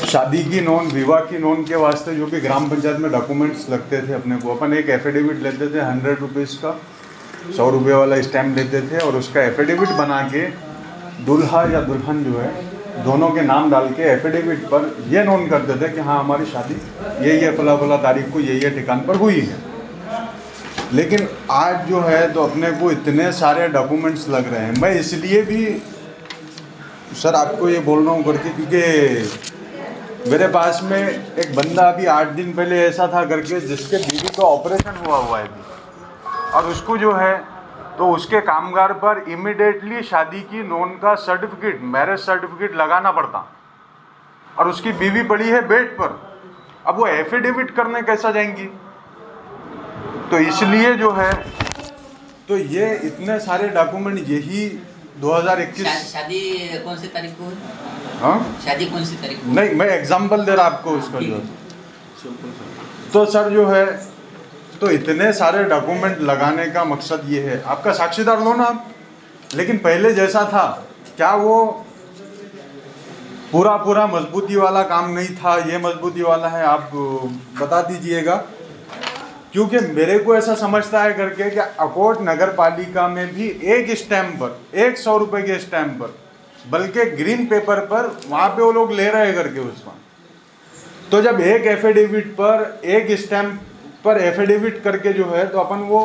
शादी की नोन, विवाह की नोन के वास्ते जो कि ग्राम पंचायत में डॉक्यूमेंट्स लगते थे अपने को, अपन एक एफिडेविट लेते थे 100 रुपीज़ का, 100 रुपये वाला स्टैम्प लेते थे और उसका एफिडेविट बना के दूल्हा या दुल्हन जो है दोनों के नाम डाल के एफिडेविट पर ये नोन करते थे कि हाँ हमारी शादी ये फला फला तारीख को ये ठिकान पर हुई है। लेकिन आज जो है तो अपने को इतने सारे डॉक्यूमेंट्स लग रहे हैं। मैं इसलिए भी सर आपको ये बोल रहा हूँ करके, क्योंकि मेरे पास में एक बंदा अभी 8 दिन पहले ऐसा था करके जिसके बीवी का ऑपरेशन हुआ है अभी, और उसको जो है तो उसके कामगार पर इमीडिएटली शादी की नोन का सर्टिफिकेट, मैरिज सर्टिफिकेट लगाना पड़ता, और उसकी बीवी पड़ी है बेड पर। अब वो एफिडेविट करने कैसा जाएंगी? तो इसलिए जो है तो ये इतने सारे डॉक्यूमेंट यही 2021 शादी कौन सी तारीख को? हाँ शादी कौन सी तारीख को? नहीं, मैं एग्जांपल दे रहा आपको उसका जो। तो सर जो है तो इतने सारे डॉक्यूमेंट लगाने का मकसद ये है, आपका साक्षीदार लो ना आप। लेकिन पहले जैसा था क्या वो पूरा मजबूती वाला काम नहीं था? ये मजबूती वाला है, आप बता दीजिएगा। क्योंकि मेरे को ऐसा समझता है करके कि अकोट नगर पालिका में भी एक स्टैम्प पर, 100 रुपये के स्टैम्प पर, बल्कि ग्रीन पेपर पर वहाँ पे वो लोग ले रहे करके उसका। तो जब एक एफिडेविट पर, एक स्टैम्प पर एफिडेविट करके जो है तो अपन वो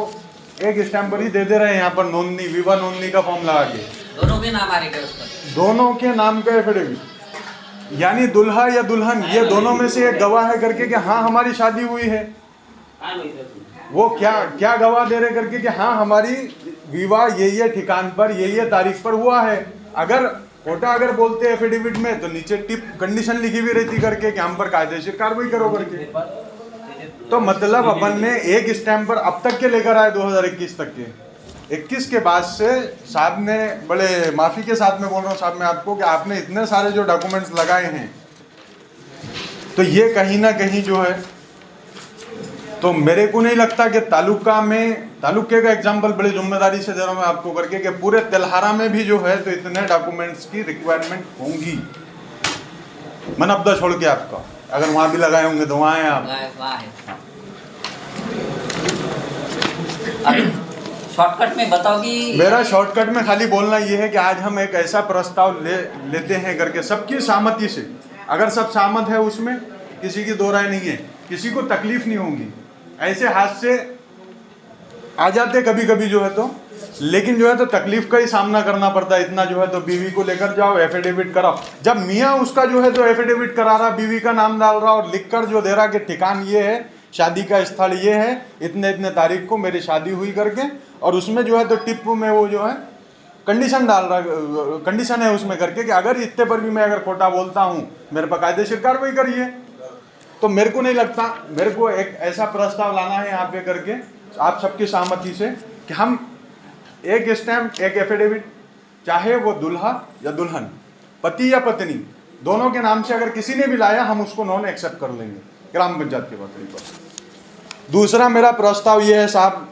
एक स्टैम्प पर ही दे रहे हैं यहाँ पर नोंदनी, विवाह नोंदनी का फॉर्म लगा के दोनों के नाम आ रहे उस पर, दोनों के नाम का एफिडेविट, यानी दुल्हा या दुल्हन ये दोनों में से एक गवाह है करके कि हाँ हमारी शादी हुई है। वो क्या गवाह दे रहे करके कि हाँ हमारी विवाह ये ठिकान पर ये तारीख पर हुआ है। अगर खोटा अगर बोलते एफिडेविट में तो नीचे टिप कंडीशन लिखी हुई रहती करके कि हम पर कायदेशीर कार्रवाई करो करके। तो मतलब अपन ने एक स्टैम्प पर अब तक के लेकर आए 2021 तक के, 21 के बाद से साहब ने, बड़े माफ़ी के साथ में बोल रहा हूँ साहब मैं आपको, कि आपने इतने सारे जो डॉक्यूमेंट्स लगाए हैं तो ये कहीं ना कहीं जो है तो मेरे को नहीं लगता कि तालुके का एग्जांपल बड़ी जिम्मेदारी से दे रहा हूँ मैं आपको करके कि पूरे तेल्हारा में भी जो है तो इतने डॉक्यूमेंट्स की रिक्वायरमेंट होंगी। मनअब्दा छोड़ के आपका, अगर वहाँ भी लगाए होंगे तो वहाँ है आप। शॉर्टकट में बताओ कि मेरा शॉर्टकट में खाली बोलना ये है कि आज हम एक ऐसा प्रस्ताव लेते हैं करके सबकी सहमति से। अगर सब सहमत है उसमें किसी की दो राय नहीं है, किसी को तकलीफ नहीं होगी। ऐसे हाथ से आ जाते कभी कभी जो है तो, लेकिन जो है तो तकलीफ का ही सामना करना पड़ता है इतना जो है तो। बीवी को लेकर जाओ, एफिडेविट कराओ, जब मियाँ उसका जो है तो एफिडेविट करा रहा, बीवी का नाम डाल रहा और लिखकर जो दे रहा कि ठिकान ये है, शादी का स्थल ये है, इतने तारीख को मेरी शादी हुई करके, और उसमें जो है तो टिप में वो जो है कंडीशन डाल रहा, कंडीशन है उसमें करके कि अगर इतने पर भी मैं अगर खोटा बोलता हूँ मेरे पर कायदेशीर कार्रवाई करिए। तो मेरे को नहीं लगता, मेरे को एक ऐसा प्रस्ताव लाना है यहाँ पे करके आप सबकी सहमति से कि हम एक स्टैम्प, एक एफिडेविट, चाहे वो दूल्हा या दुल्हन, पति या पत्नी, दोनों के नाम से अगर किसी ने भी लाया हम उसको नॉन एक्सेप्ट कर लेंगे ग्राम पंचायत के पातळी पर। दूसरा मेरा प्रस्ताव ये है साहब